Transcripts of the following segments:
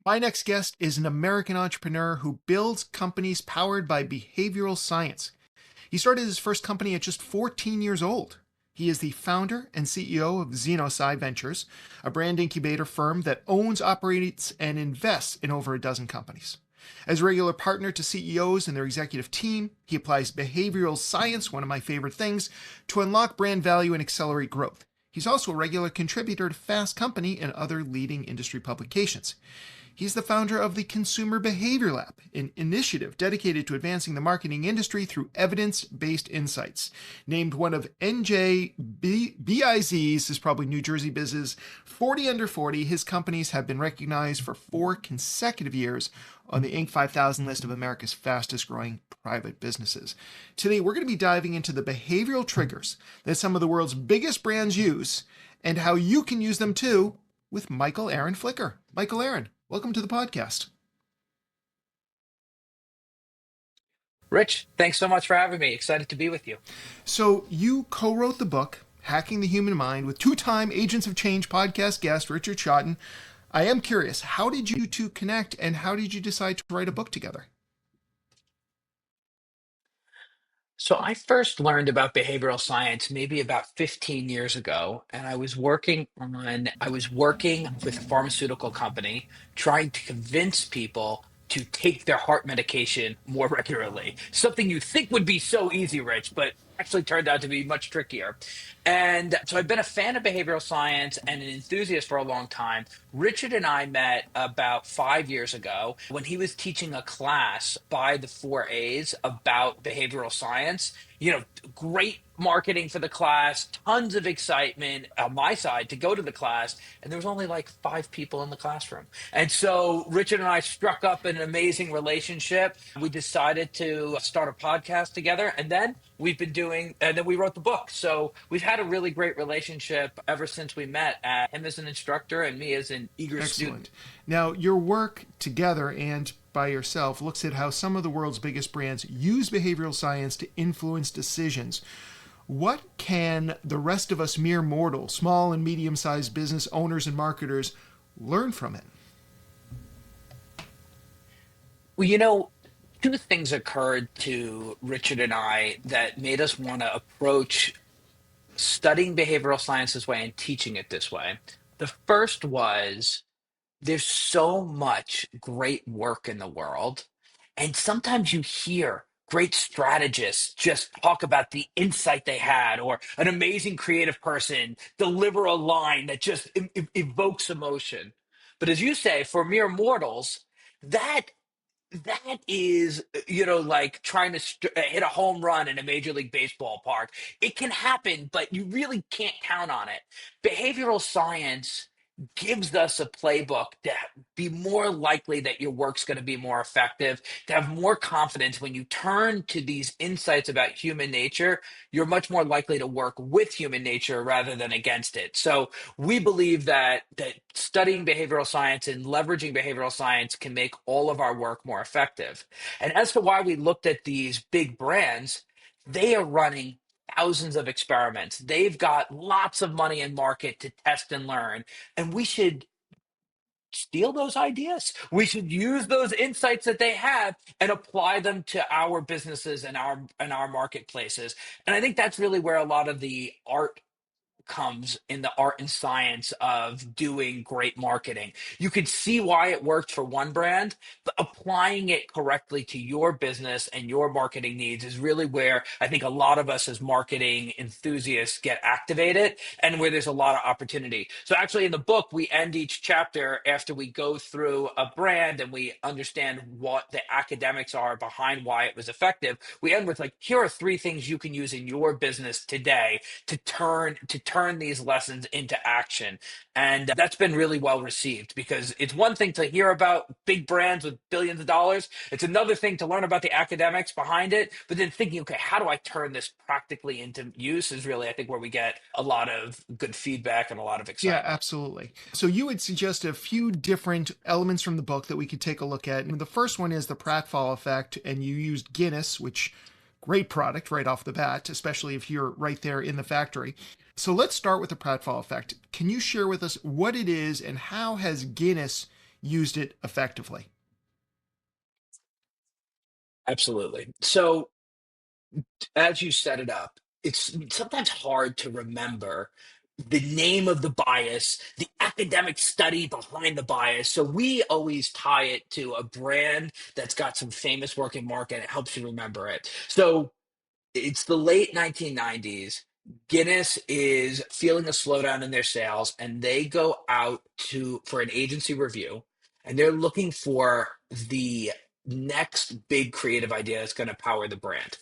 My next guest is an American entrepreneur who builds companies powered by behavioral science. He started his first company at just 14 years old. He is the founder and CEO of Xeno Sci Ventures, a brand incubator firm that owns, operates, and invests in over a dozen companies. As a regular partner to CEOs and their executive team, he applies behavioral science, one of my favorite things, to unlock brand value and accelerate growth. He's also a regular contributor to Fast Company and other leading industry publications. He's the founder of the Consumer Behavior Lab, an initiative dedicated to advancing the marketing industry through evidence-based insights. Named one of NJBIZ's, this is probably New Jersey Biz's, 40 Under 40, his companies have been recognized for 4 consecutive years on the Inc. 5000 list of America's fastest growing private businesses. Today, we're going to be diving into the behavioral triggers that some of the world's biggest brands use and how you can use them too with MichaelAaron Flicker. MichaelAaron, welcome to the podcast. Rich, thanks so much for having me. Excited to be with you. So you co-wrote the book, Hacking the Human Mind, with two-time Agents of Change podcast guest Richard Shotton. I am curious, how did you two connect and how did you decide to write a book together? So I first learned about behavioral science maybe about 15 years ago, and I was working with a pharmaceutical company trying to convince people to take their heart medication more regularly. Something you think would be so easy, Rich, but actually turned out to be much trickier. And so I've been a fan of behavioral science and an enthusiast for a long time. Richard and I met about 5 years ago when he was teaching a class by the 4As about behavioral science. Great marketing for the class, tons of excitement on my side to go to the class. And there was only like 5 people in the classroom. And so Richard and I struck up an amazing relationship. We decided to start a podcast together. And then we wrote the book. So we've had a really great relationship ever since we met, him as an instructor and me as an eager Excellent. student. Now, your work together and by yourself looks at how some of the world's biggest brands use behavioral science to influence decisions. What can the rest of us mere mortals, small and medium-sized business owners and marketers, learn from it? Well, two things occurred to Richard and I that made us want to approach studying behavioral science this way and teaching it this way. The first was there's so much great work in the world. And sometimes you hear great strategists just talk about the insight they had, or an amazing creative person deliver a line that just evokes emotion. But as you say, for mere mortals, that that is, like trying to hit a home run in a Major League Baseball park. It can happen, but you really can't count on it. Behavioral science gives us a playbook to be more likely that your work's going to be more effective, to have more confidence when you turn to these insights about human nature. You're much more likely to work with human nature rather than against it. So we believe that studying behavioral science and leveraging behavioral science can make all of our work more effective. And as to why we looked at these big brands, they are running thousands of experiments. They've got lots of money in market to test and learn, and we should steal those ideas. We should use those insights that they have and apply them to our businesses and our marketplaces. And I think that's really where a lot of the art comes in, the art and science of doing great marketing. You could see why it worked for one brand, but applying it correctly to your business and your marketing needs is really where I think a lot of us as marketing enthusiasts get activated, and where there's a lot of opportunity. So actually in the book, we end each chapter after we go through a brand and we understand what the academics are behind why it was effective. We end with, like, here are 3 things you can use in your business today to turn these lessons into action. And that's been really well received, because it's one thing to hear about big brands with billions of dollars. It's another thing to learn about the academics behind it, but then thinking, okay, how do I turn this practically into use is really, I think, where we get a lot of good feedback and a lot of Yeah, excitement. absolutely. So you would suggest a few different elements from the book that we could take a look at. And the first one is the Pratfall Effect, and you used Guinness, which great product right off the bat, especially if you're right there in the factory. So let's start with the Pratfall Effect. Can you share with us what it is and how has Guinness used it effectively. Absolutely. So, as you set it up, it's sometimes hard to remember the name of the bias, the academic study behind the bias. So we always tie it to a brand that's got some famous work in market. It helps you remember it. So it's the late 1990s. Guinness is feeling a slowdown in their sales, and they go out to for an agency review, and they're looking for the next big creative idea that's going to power the brand.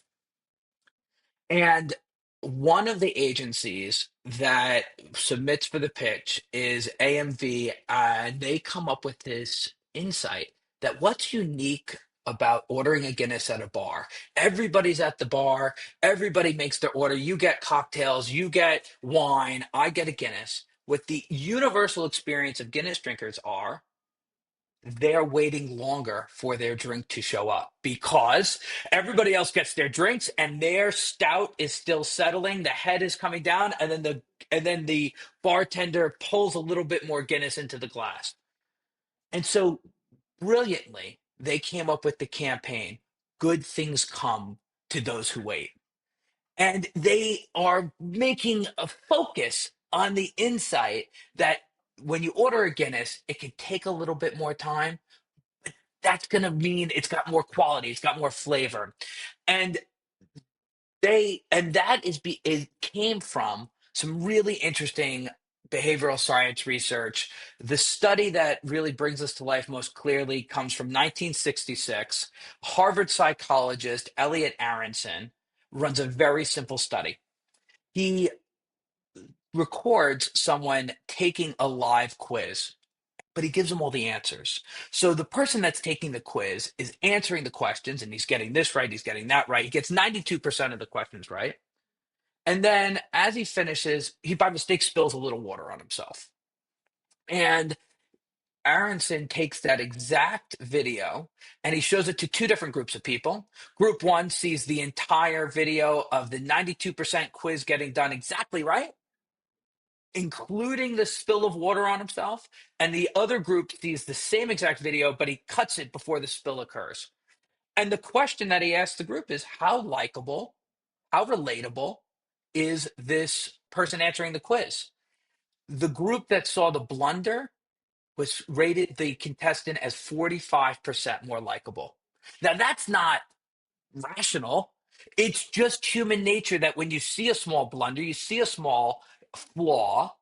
And one of the agencies that submits for the pitch is AMV, and they come up with this insight that what's unique about ordering a Guinness at a bar? Everybody's at the bar, everybody makes their order. You get cocktails, you get wine, I get a Guinness. What the universal experience of Guinness drinkers are they're waiting longer for their drink to show up because everybody else gets their drinks and their stout is still settling, the head is coming down, and then the bartender pulls a little bit more Guinness into the glass. And so brilliantly they came up with the campaign, good things come to those who wait. And they are making a focus on the insight that when you order a Guinness, it can take a little bit more time. That's going to mean it's got more quality, it's got more flavor. And that it came from some really interesting behavioral science research. The study that really brings us to life most clearly comes from 1966. Harvard psychologist Elliot Aronson runs a very simple study. He records someone taking a live quiz, but he gives them all the answers. So the person that's taking the quiz is answering the questions and he's getting this right, he's getting that right. He gets 92% of the questions right. And then as he finishes, he by mistake spills a little water on himself. And Aronson takes that exact video and he shows it to two different groups of people. Group one sees the entire video of the 92% quiz getting done exactly right, including the spill of water on himself. And the other group sees the same exact video, but he cuts it before the spill occurs. And the question that he asks the group is how likable, how relatable is this person answering the quiz? The group that saw the blunder was rated the contestant as 45% more likable. Now, that's not rational. It's just human nature that when you see a small blunder, you see a small flaw,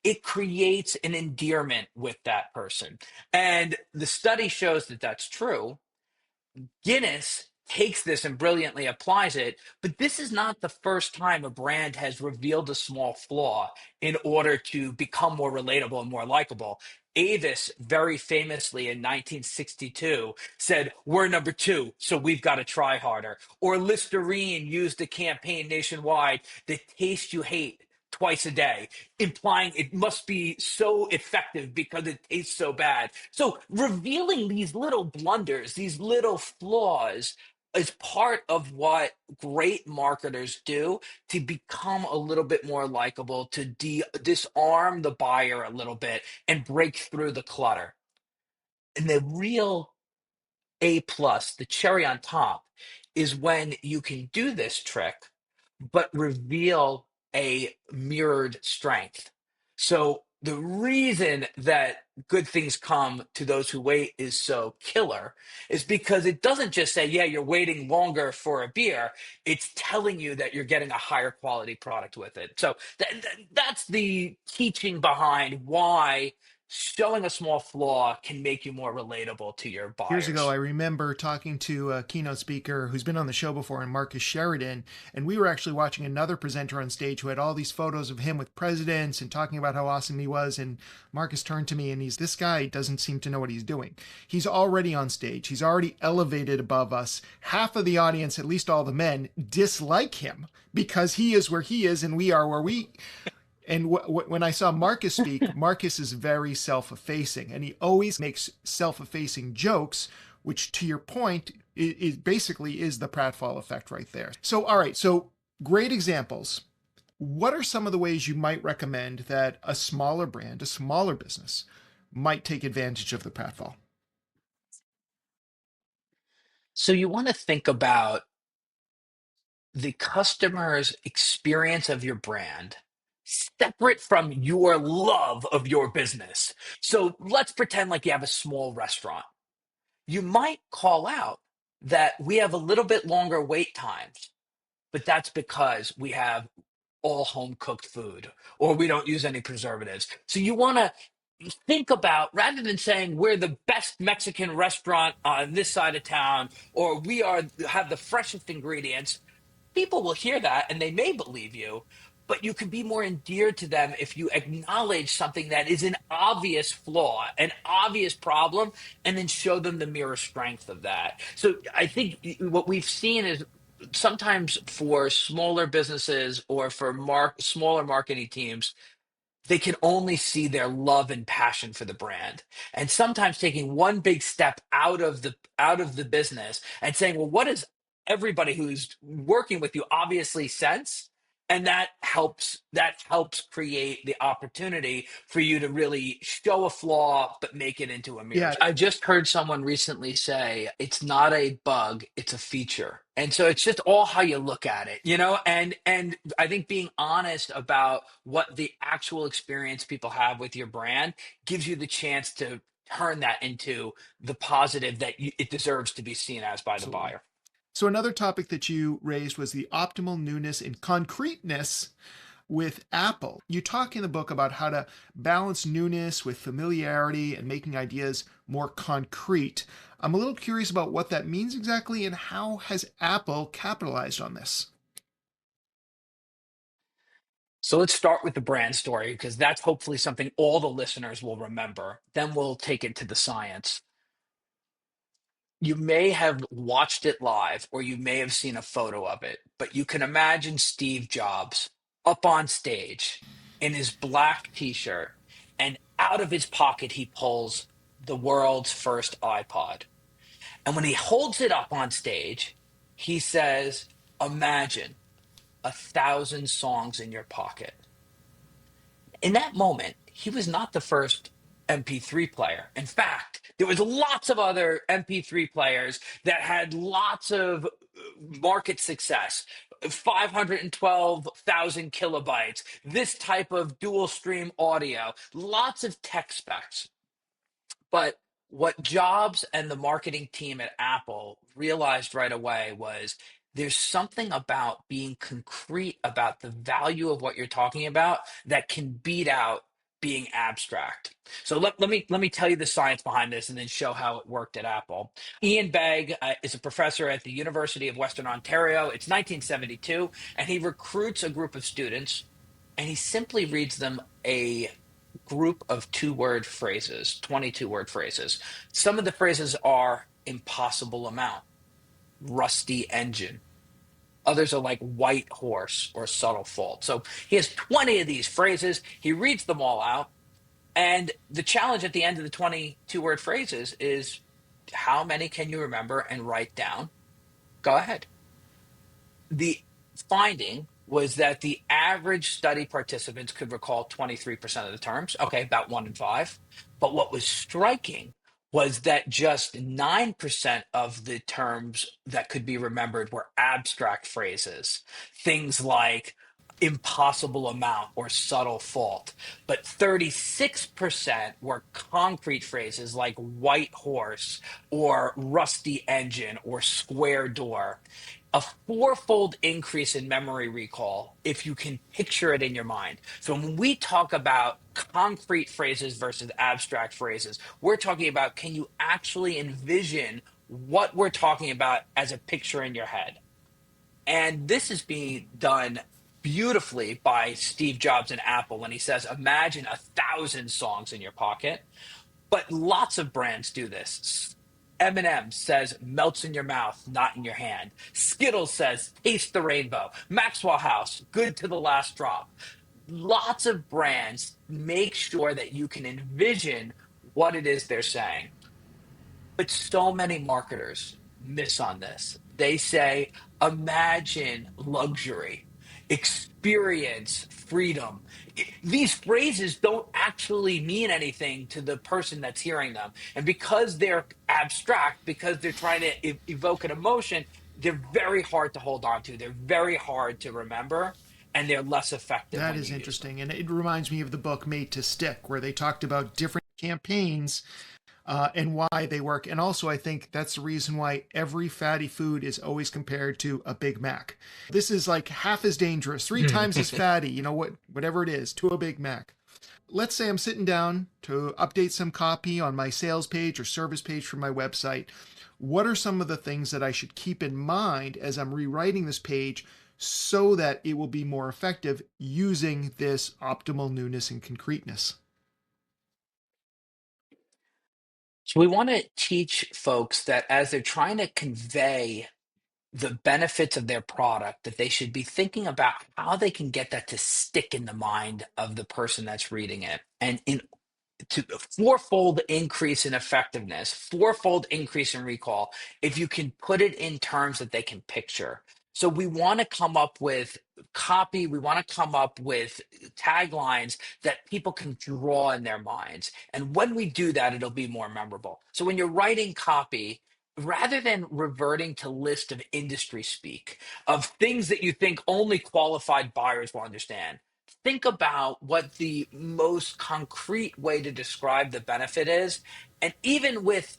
it creates an endearment with that person. And the study shows that that's true. Guinness takes this and brilliantly applies it, but this is not the first time a brand has revealed a small flaw in order to become more relatable and more likable. Avis very famously in 1962 said, "We're number two, so we've got to try harder." Or Listerine used a campaign nationwide, "The taste you hate twice a day," implying it must be so effective because it tastes so bad. So revealing these little blunders, these little flaws, is part of what great marketers do to become a little bit more likable, to disarm the buyer a little bit and break through the clutter. And the real A plus, the cherry on top, is when you can do this trick, but reveal a mirrored strength. So the reason that good things come to those who wait is so killer is because it doesn't just say, yeah, you're waiting longer for a beer. It's telling you that you're getting a higher quality product with it. So that's the teaching behind why showing a small flaw can make you more relatable to your Years ago, I buyers. remember talking to a keynote speaker who's been on the show before, and Marcus Sheridan, and we were actually watching another presenter on stage who had all these photos of him with presidents and talking about how awesome he was. And Marcus turned to me and this guy doesn't seem to know what he's doing. He's already on stage. He's already elevated above us. Half of the audience, at least all the men, dislike him because he is where he is and we are where we. And when I saw Marcus speak, Marcus is very self-effacing, and he always makes self-effacing jokes, which, to your point, is basically is the pratfall effect right there. So, all right, so great examples. What are some of the ways you might recommend that a smaller brand, a smaller business, might take advantage of the pratfall? So you want to think about the customer's experience of your brand separate from your love of your business. So let's pretend like you have a small restaurant. You might call out that we have a little bit longer wait times, but that's because we have all home cooked food or we don't use any preservatives. So you want to think about, rather than saying we're the best Mexican restaurant on this side of town or we are have the freshest ingredients, people will hear that and they may believe you, but you can be more endeared to them if you acknowledge something that is an obvious flaw, an obvious problem, and then show them the mirror strength of that. So I think what we've seen is sometimes for smaller businesses or for smaller marketing teams, they can only see their love and passion for the brand, and sometimes taking one big step out of the business and saying, well, what does everybody who's working with you obviously sense, and that helps create the opportunity for you to really show a flaw but make it into a mirror. Yeah. I just heard someone recently say it's not a bug, it's a feature. And so it's just all how you look at it, and I think being honest about what the actual experience people have with your brand gives you the chance to turn that into the positive that it deserves to be seen as by the Absolutely. buyer. So another topic that you raised was the optimal newness and concreteness with Apple. You talk in the book about how to balance newness with familiarity and making ideas more concrete. I'm a little curious about what that means exactly and how has Apple capitalized on this? So let's start with the brand story because that's hopefully something all the listeners will remember. Then we'll take it to the science. You may have watched it live or you may have seen a photo of it, but you can imagine Steve Jobs up on stage in his black t shirt, and out of his pocket, he pulls the world's first iPod. And when he holds it up on stage, he says, imagine 1,000 songs in your pocket. In that moment, he was not the first MP3 player. In fact, there was lots of other MP3 players that had lots of market success. 512,000 kilobytes, this type of dual stream audio, lots of tech specs. But what Jobs and the marketing team at Apple realized right away was there's something about being concrete about the value of what you're talking about that can beat out being abstract. So let me tell you the science behind this and then show how it worked at Apple. Ian Begg is a professor at the University of Western Ontario. It's 1972, and he recruits a group of students and he simply reads them a group of two-word phrases, 22-word phrases. Some of the phrases are impossible amount, rusty engine. Others are like white horse or subtle fault. So he has 20 of these phrases. He reads them all out. And the challenge at the end of the 22-word phrases is how many can you remember and write down? Go ahead. The finding was that the average study participants could recall 23% of the terms. Okay, about one in five. But what was striking was that just 9% of the terms that could be remembered were abstract phrases, things like impossible amount or subtle fault. But 36% were concrete phrases like white horse or rusty engine or square door. A fourfold increase in memory recall if you can picture it in your mind. So when we talk about concrete phrases versus abstract phrases, we're talking about, can you actually envision what we're talking about as a picture in your head? And this is being done beautifully by Steve Jobs and Apple when he says, imagine 1,000 songs in your pocket. But lots of brands do this. M&M says melts in your mouth, not in your hand. Skittles says taste the rainbow. Maxwell House, good to the last drop. Lots of brands make sure that you can envision what it is they're saying. But so many marketers miss on this. They say, imagine luxury. experience, freedom. These phrases don't actually mean anything to the person that's hearing them. And because they're abstract, because they're trying to evoke an emotion, they're very hard to hold on to. They're very hard to remember, and they're less effective That when is you use them. interesting. And it reminds me of the book Made to Stick, where they talked about different campaigns and why they work. And also, I think that's the reason why every fatty food is always compared to a Big Mac. This is like half as dangerous, three times as fatty, whatever it is, to a Big Mac. Let's say I'm sitting down to update some copy on my sales page or service page for my website. What are some of the things that I should keep in mind as I'm rewriting this page so that it will be more effective using this optimal newness and concreteness? So we want to teach folks that as they're trying to convey the benefits of their product, that they should be thinking about how they can get that to stick in the mind of the person that's reading it. And in to fourfold increase in effectiveness, fourfold increase in recall, if you can put it in terms that they can picture. So we want to come up with copy, we want to come up with taglines that people can draw in their minds. And when we do that, it'll be more memorable. So when you're writing copy, rather than reverting to list of industry speak, of things that you think only qualified buyers will understand, think about what the most concrete way to describe the benefit is. And even with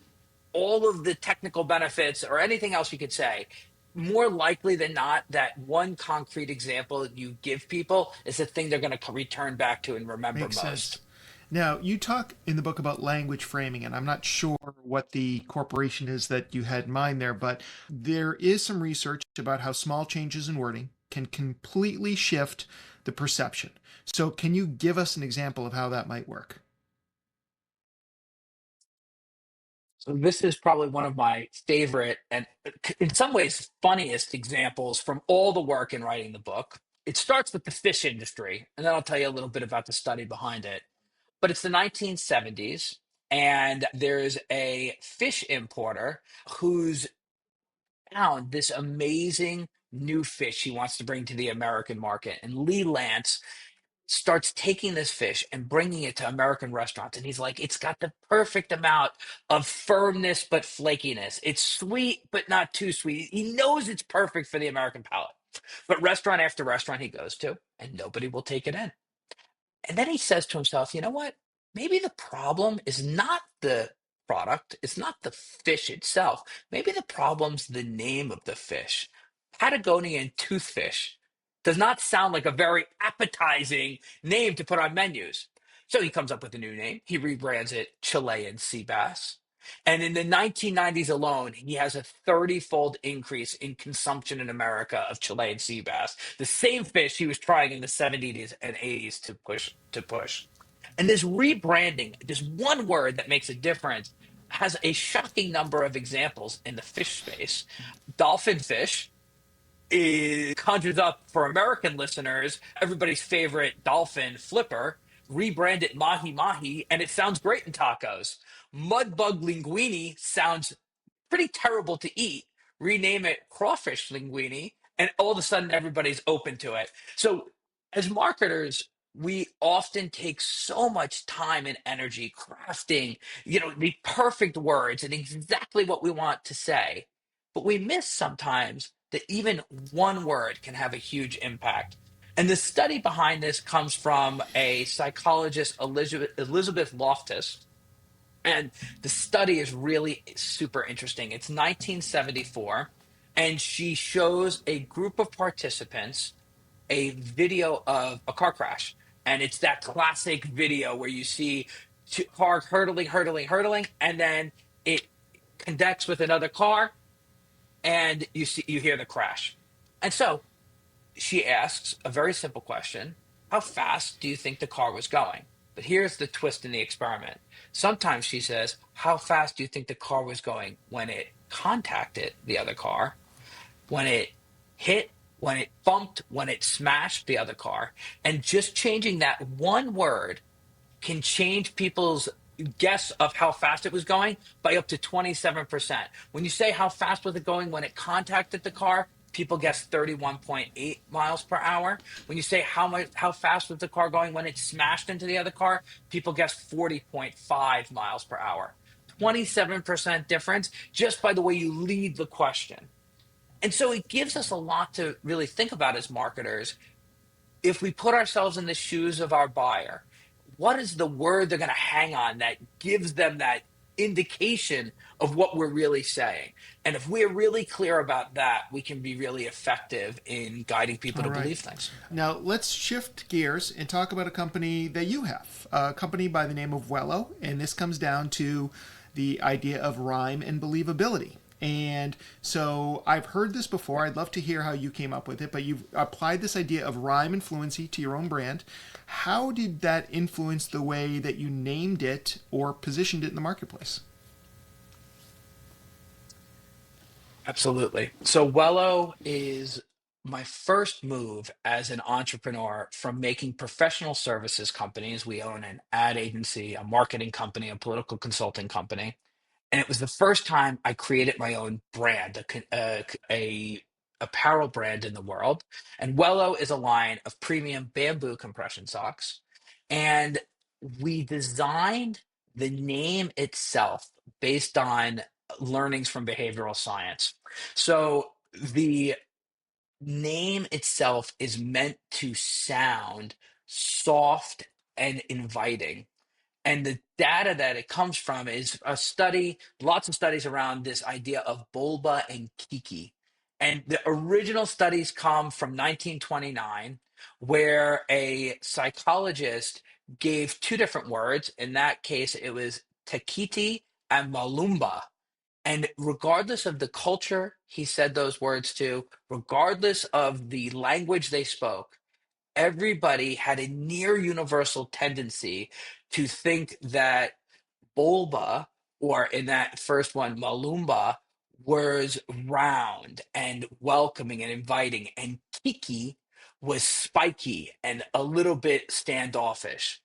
all of the technical benefits or anything else you could say, more likely than not, that one concrete example you give people is the thing they're going to return back to and remember Makes sense. most. Now, you talk in the book about language framing, and I'm not sure what the corporation is that you had in mind there, but there is some research about how small changes in wording can completely shift the perception. So, can you give us an example of how that might work? So this is probably one of my favorite and in some ways funniest examples from all the work in writing the book. It starts with the fish industry, and then I'll tell you a little bit about the study behind it. But it's the 1970s, and there's a fish importer who's found this amazing new fish he wants to bring to the American market. And Lee Lance starts taking this fish and bringing it to American restaurants. And he's like, it's got the perfect amount of firmness but flakiness. It's sweet but not too sweet. He knows it's perfect for the American palate. But restaurant after restaurant he goes to, and nobody will take it in. And then he says to himself, you know what? Maybe the problem is not the product, it's not the fish itself. Maybe the problem's the name of the fish. Patagonian toothfish does not sound like a very appetizing name to put on menus. So he comes up with a new name. He rebrands it Chilean sea bass. And in the 1990s alone, he has a 30-fold increase in consumption in America of Chilean sea bass, the same fish he was trying in the 70s and 80s to push. And this rebranding, this one word that makes a difference, has a shocking number of examples in the fish space. Dolphin fish conjures up for American listeners everybody's favorite dolphin flipper, rebrand it mahi mahi, and it sounds great in tacos. Mudbug linguine sounds pretty terrible to eat. Rename it crawfish linguine, and all of a sudden everybody's open to it. So, as marketers, we often take so much time and energy crafting, the perfect words and exactly what we want to say. But we miss sometimes that even one word can have a huge impact. And the study behind this comes from a psychologist, Elizabeth Loftus, and the study is really super interesting. It's 1974, and she shows a group of participants a video of a car crash. And it's that classic video where you see two cars hurtling, hurtling, hurtling, and then it connects with another car, and you hear the crash. And so she asks a very simple question: how fast do you think the car was going? But here's the twist in the experiment. Sometimes she says, how fast do you think the car was going when it contacted the other car, when it hit, when it bumped, when it smashed the other car? And just changing that one word can change people's guess of how fast it was going by up to 27%. When you say how fast was it going when it contacted the car, people guess 31.8 miles per hour. When you say how fast was the car going when it smashed into the other car, people guess 40.5 miles per hour. 27% difference just by the way you lead the question. And so it gives us a lot to really think about as marketers. If we put ourselves in the shoes of our buyer, what is the word they're going to hang on that gives them that indication of what we're really saying? And if we're really clear about that, we can be really effective in guiding people All to right. believe things. Now let's shift gears and talk about a company that you have, a company by the name of Wello, and this comes down to the idea of rhyme and believability. And so I've heard this before. I'd love to hear how you came up with it, but you've applied this idea of rhyme and fluency to your own brand. How did that influence the way that you named it or positioned it in the marketplace? Absolutely. So Wello is my first move as an entrepreneur from making professional services companies. We own an ad agency, a marketing company, a political consulting company. And it was the first time I created my own brand, a apparel brand in the world. And Wello is a line of premium bamboo compression socks. And we designed the name itself based on learnings from behavioral science. So the name itself is meant to sound soft and inviting, and the data that it comes from is a study, lots of studies around this idea of bulba and kiki. And the original studies come from 1929, where a psychologist gave two different words. In that case, it was takiti and malumba. And regardless of the culture he said those words to, regardless of the language they spoke, everybody had a near universal tendency to think that Bulba, or in that first one, Malumba, was round and welcoming and inviting, and Kiki was spiky and a little bit standoffish.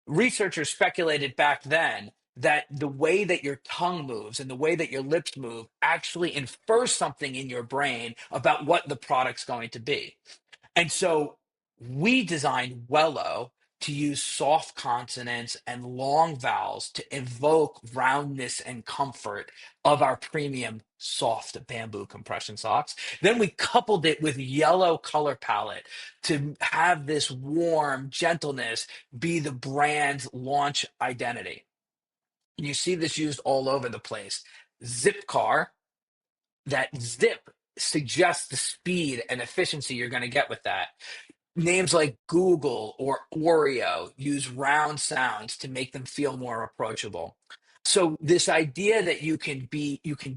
Researchers speculated back then that the way that your tongue moves and the way that your lips move actually infers something in your brain about what the product's going to be. And so we designed Wello to use soft consonants and long vowels to evoke roundness and comfort of our premium soft bamboo compression socks. Then we coupled it with yellow color palette to have this warm gentleness be the brand's launch identity. You see this used all over the place. Zip car, that zip suggests the speed and efficiency you're going to get with that. Names like Google or Oreo use round sounds to make them feel more approachable. So this idea that you can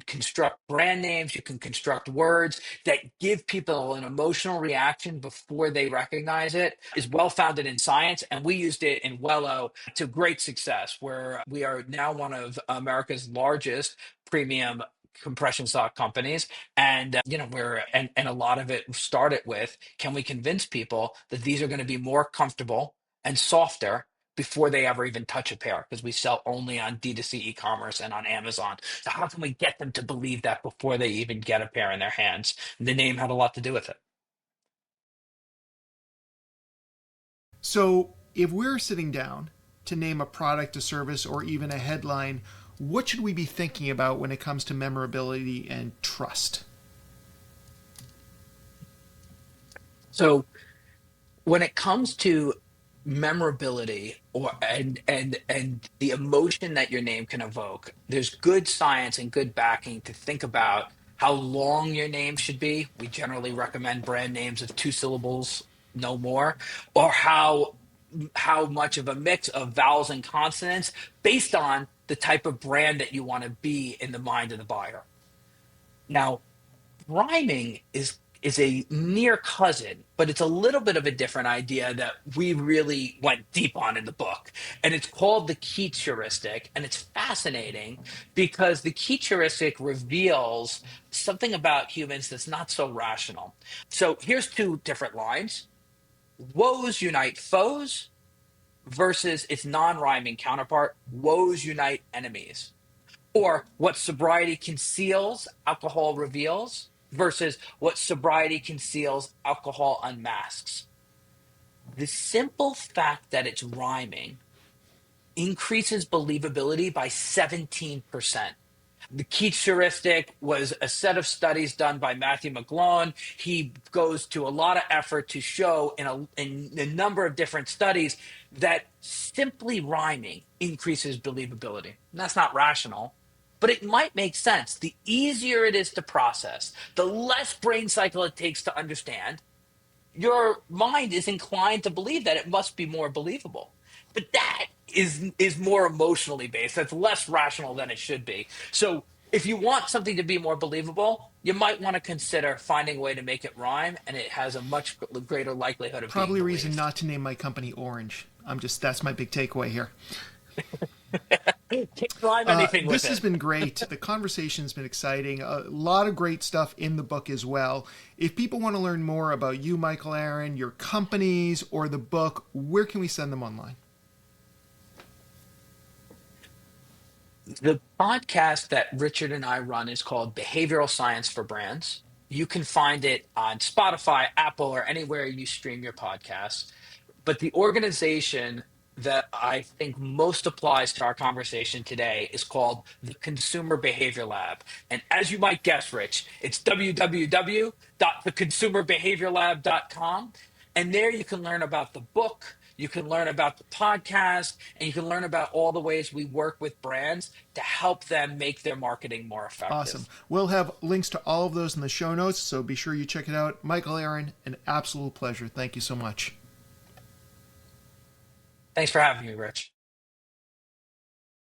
construct brand names, you can construct words that give people an emotional reaction before they recognize it is well founded in science. And we used it in Wello to great success, where we are now one of America's largest premium compression sock companies. And and a lot of it started with, can we convince people that these are going to be more comfortable and softer before they ever even touch a pair, because we sell only on D2C e-commerce and on Amazon. So how can we get them to believe that before they even get a pair in their hands? And the name had a lot to do with it. So, if we're sitting down to name a product, a service, or even a headline, what should we be thinking about when it comes to memorability and trust? So when it comes to memorability, or and the emotion that your name can evoke, there's good science and good backing to think about how long your name should be. We generally recommend brand names of two syllables, no more, or how much of a mix of vowels and consonants based on the type of brand that you want to be in the mind of the buyer. Now, rhyming is a near cousin, but it's a little bit of a different idea that we really went deep on in the book. And it's called the Keats heuristic. And it's fascinating because the Keats heuristic reveals something about humans that's not so rational. So here's two different lines. Woes unite foes versus its non-rhyming counterpart, woes unite enemies. Or what sobriety conceals, alcohol reveals. versus what sobriety conceals, alcohol unmasks. The simple fact that it's rhyming increases believability by 17%. The Keats heuristic was a set of studies done by Matthew McGlone. He goes to a lot of effort to show in a number of different studies that simply rhyming increases believability. And that's not rational, but it might make sense. The easier it is to process, the less brain cycle it takes to understand, your mind is inclined to believe that it must be more believable. But that is more emotionally based. That's less rational than it should be. So if you want something to be more believable, you might want to consider finding a way to make it rhyme, and it has a much greater likelihood of being Probably a reason believed. not to name my company Orange. That's my big takeaway here. Can't rhyme anything with This has it. been great. The conversation's been exciting. A lot of great stuff in the book as well. If people want to learn more about you, MichaelAaron, your companies, or the book, where can we send them online? The podcast that Richard and I run is called Behavioral Science for Brands. You can find it on Spotify, Apple, or anywhere you stream your podcasts. But the organization that I think most applies to our conversation today is called the Consumer Behavior Lab. And as you might guess, Rich, it's www.theconsumerbehaviorlab.com. And there you can learn about the book, you can learn about the podcast, and you can learn about all the ways we work with brands to help them make their marketing more Awesome. effective. We'll have links to all of those in the show notes, so be sure you check it out. MichaelAaron, an absolute pleasure. Thank you so much. Thanks for having me, Rich.